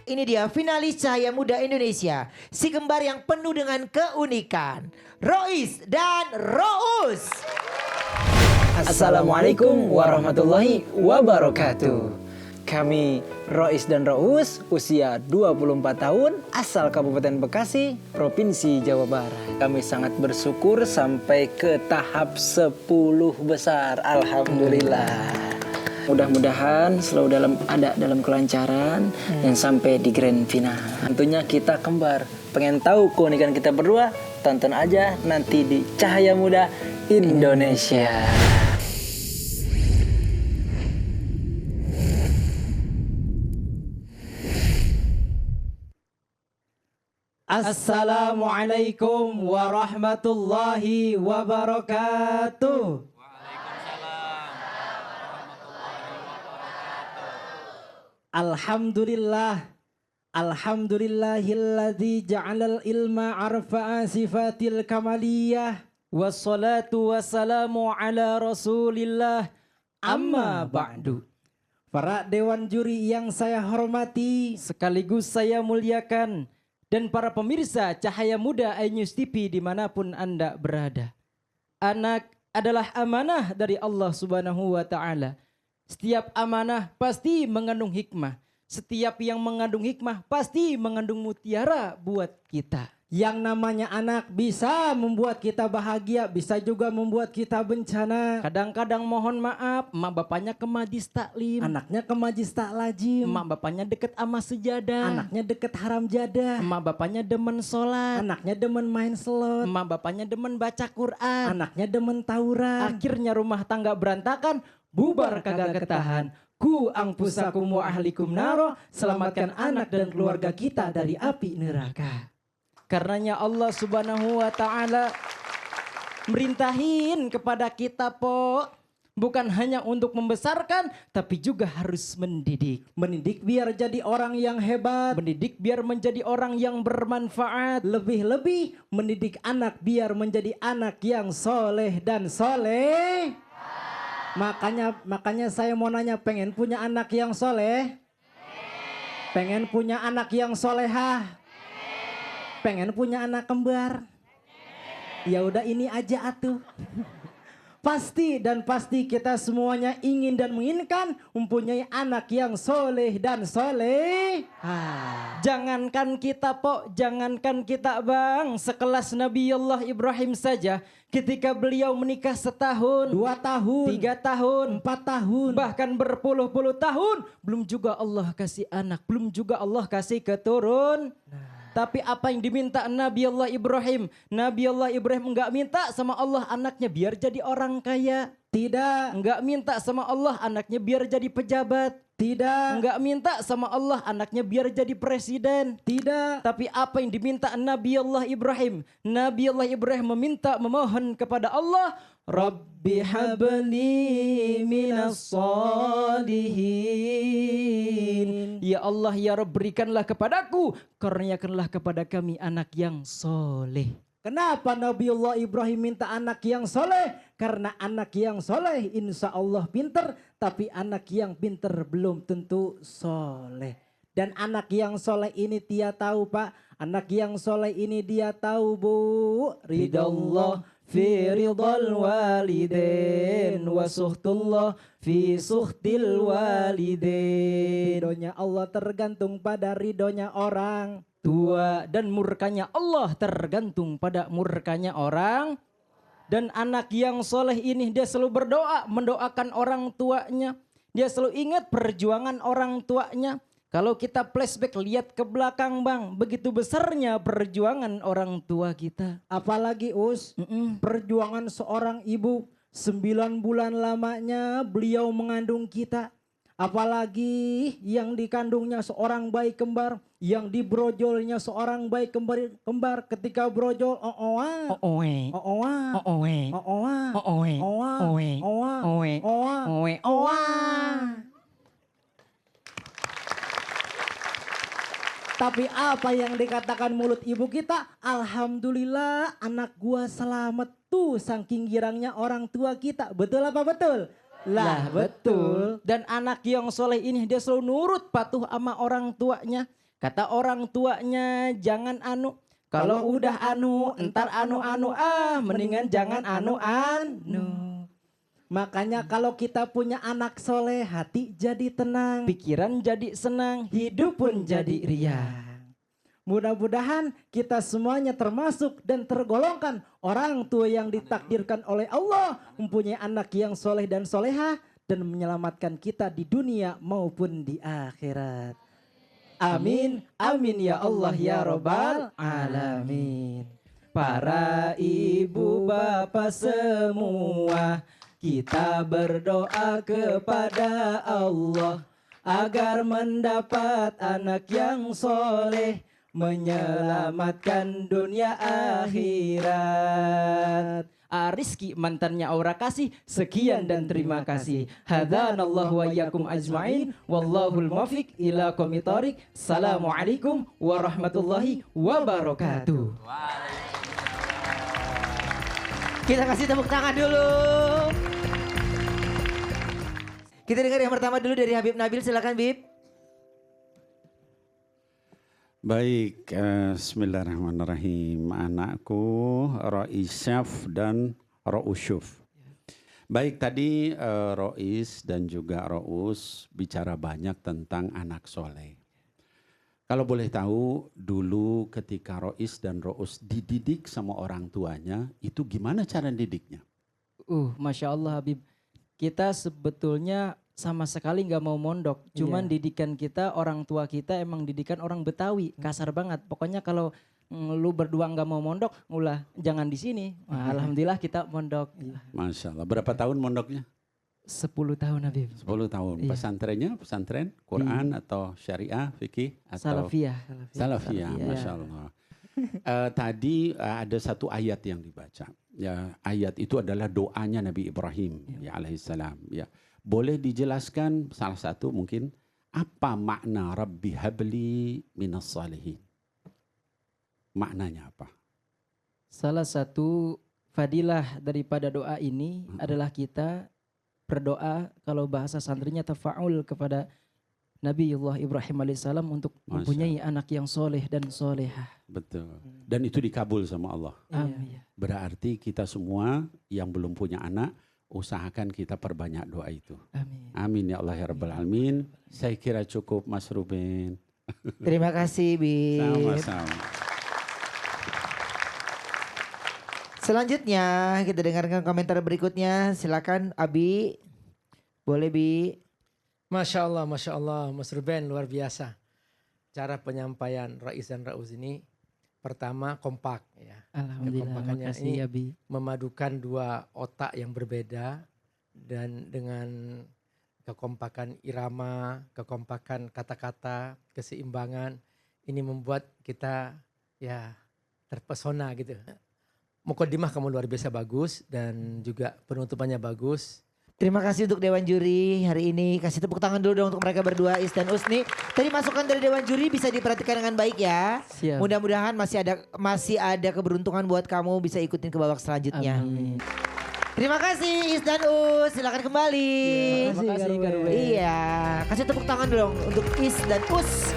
ini dia finalis Cahaya Muda Indonesia. Si kembar yang penuh dengan keunikan. Rois dan Rous. Assalamualaikum warahmatullahi wabarakatuh. Kami Rois dan Rous, usia 24 tahun, asal Kabupaten Bekasi, Provinsi Jawa Barat. Kami sangat bersyukur sampai ke tahap 10 besar. Alhamdulillah. Mudah-mudahan selalu dalam kelancaran dan sampai di grand final. Tentunya kita kembar. Pengen tahu keunikan kita berdua? Tonton aja nanti di Cahaya Muda Indonesia. Assalamualaikum warahmatullahi wabarakatuh. Alhamdulillah. Alhamdulillahilladzi ja'alal ilma arfa'a sifatil kamaliyah. Wassalatu wassalamu ala rasulillah. Amma ba'du. Para dewan juri yang saya hormati sekaligus saya muliakan. Dan para pemirsa Cahaya Muda iNews TV dimanapun Anda berada. Anak adalah amanah dari Allah Subhanahu wa Ta'ala. Setiap amanah pasti mengandung hikmah. Setiap yang mengandung hikmah pasti mengandung mutiara buat kita. Yang namanya anak bisa membuat kita bahagia, bisa juga membuat kita bencana. Kadang-kadang mohon maaf, emak bapaknya ke majlis taklim, anaknya ke majlis taklajim. Emak bapaknya deket sama sejadah, anaknya deket haram jadah. Emak bapaknya demen sholat, anaknya demen main slot. Emak bapaknya demen baca Quran, anaknya demen tawuran. Akhirnya rumah tangga berantakan, bubar kagak ketahan. Ku angpusakum wa ahlikum naro, selamatkan anak dan keluarga kita dari api neraka. Karenanya Allah Subhanahu wa Ta'ala merintahin kepada kita bukan hanya untuk membesarkan tapi juga harus mendidik. Mendidik biar jadi orang yang hebat, mendidik biar menjadi orang yang bermanfaat. Lebih-lebih mendidik anak biar menjadi anak yang soleh dan soleh. Makanya saya mau nanya, pengen punya anak yang soleh? Pengen punya anak yang solehah? Pengen punya anak kembar? Ya udah ini aja atuh. Pasti kita semuanya ingin dan menginginkan mempunyai anak yang soleh dan soleh. Jangankan kita jangankan kita bang, sekelas Nabiullah Ibrahim saja. Ketika beliau menikah setahun, 2 tahun, 3 tahun, 4 tahun, bahkan berpuluh-puluh tahun, belum juga Allah kasih anak, belum juga Allah kasih keturun. Tapi apa yang diminta Nabi Allah Ibrahim? Nabi Allah Ibrahim enggak minta sama Allah anaknya biar jadi orang kaya. Tidak. Enggak minta sama Allah anaknya biar jadi pejabat. Tidak. Enggak minta sama Allah anaknya biar jadi presiden. Tidak. Tapi apa yang diminta Nabi Allah Ibrahim? Nabi Allah Ibrahim memohon kepada Allah, Rabbi habli minas salihin. Ya Allah ya Rabb, berikanlah kepadaku, karuniakanlah kepada kami anak yang soleh. Kenapa Nabiullah Ibrahim minta anak yang soleh? Karena anak yang soleh insya Allah pinter, tapi anak yang pinter belum tentu soleh. Dan anak yang soleh ini dia tahu Pak, anak yang soleh ini dia tahu Bu, ridallah fi ridal walidain wa suhtullah fi suhtil walidain. Ridhonya Allah tergantung pada ridhonya orang tua, dan murkanya Allah tergantung pada murkanya orang. Dan anak yang soleh ini dia selalu berdoa, mendoakan orang tuanya. Dia selalu ingat perjuangan orang tuanya. Kalau kita flashback lihat ke belakang bang, begitu besarnya perjuangan orang tua kita. Apalagi perjuangan seorang ibu, 9 bulan lamanya beliau mengandung kita. Apalagi yang dikandungnya seorang bayi kembar, yang dibrojolnya seorang bayi kembar ketika brojol Tapi apa yang dikatakan mulut ibu kita? Alhamdulillah anak gua selamat tuh, saking girangnya orang tua kita. Betul apa betul? Lah betul. Dan anak yang soleh ini dia selalu nurut patuh sama orang tuanya. Kata orang tuanya jangan anu. Kalau udah anu, entar anu-anu mendingan jangan anu-anu. Makanya kalau kita punya anak soleh, hati jadi tenang, pikiran jadi senang, hidup pun jadi riang. Mudah-mudahan kita semuanya termasuk dan tergolongkan orang tua yang ditakdirkan oleh Allah mempunyai anak yang soleh dan solehah dan menyelamatkan kita di dunia maupun di akhirat. Amin, amin ya Allah ya Rabbal Alamin. Para ibu bapak semua, kita berdoa kepada Allah agar mendapat anak yang soleh, menyelamatkan dunia akhirat. Rizki mantannya aura kasih. Sekian dan terima kasih. Hadanallahu wa iyyakum ajma'in. Wallahul muwaffiq ila aqwamit thoriq. Assalamualaikum warahmatullahi wabarakatuh. Kita kasih tepuk tangan dulu. Kita dengar yang pertama dulu dari Habib Nabil. Silakan Bib. Baik, bismillahirrahmanirrahim. Anakku Rois Syaf dan Rous Syuf. Baik, tadi Rois dan juga Rous bicara banyak tentang anak soleh. Kalau boleh tahu, dulu ketika Rois dan Rous dididik sama orang tuanya, itu gimana cara didiknya? Masya Allah Habib. Kita sebetulnya sama sekali nggak mau mondok. Cuman didikan kita, orang tua kita emang didikan orang Betawi. Kasar banget. Pokoknya kalau lu berdua nggak mau mondok, jangan di sini. Nah, alhamdulillah kita mondok. Masya Allah. Berapa tahun mondoknya? 10 tahun Habib. 10 tahun. Iya. Pesantrennya pesantren Quran atau syariah, fikih atau Salafiyah. Salafiyah, Masya Allah. Tadi ada satu ayat yang dibaca. Ya, ayat itu adalah doanya Nabi Ibrahim ya alaihissalam. Ya, boleh dijelaskan salah satu mungkin apa makna Rabbi habli minas salihin? Maknanya apa? Salah satu fadilah daripada doa ini adalah kita berdoa, kalau bahasa santrinya tafa'ul kepada Nabiullah Ibrahim alaihissalam untuk mempunyai anak yang soleh dan solehah. Betul. Dan itu dikabul sama Allah. Amin. Berarti kita semua yang belum punya anak, usahakan kita perbanyak doa itu. Amin. Amin ya Allah ya Rabbal Alamin. Saya kira cukup Mas Ruben. Terima kasih Bib. Sama-sama. Selanjutnya kita dengarkan komentar berikutnya. Silakan Abi. Boleh Bi. Masya Allah, Mas Ruben luar biasa. Cara penyampaian Rois dan Rous ini pertama kompak ya. Alhamdulillah, Kekompakannya makasih ini ya Bi. memadukan dua otak yang berbeda dan dengan kekompakan irama, kekompakan kata-kata, keseimbangan ini membuat kita ya terpesona gitu. Mukaddimah kamu luar biasa bagus dan juga penutupannya bagus. Terima kasih untuk Dewan Juri hari ini. Kasih tepuk tangan dulu dong untuk mereka berdua, Is dan Usni. Tadi masukan dari Dewan Juri bisa diperhatikan dengan baik ya. Siap. Mudah-mudahan masih ada keberuntungan buat kamu bisa ikutin ke babak selanjutnya. Amin. Terima kasih Is dan Us. Silakan kembali. Terima kasih Kak Ruben. Iya, kasih tepuk tangan dong untuk Is dan Us.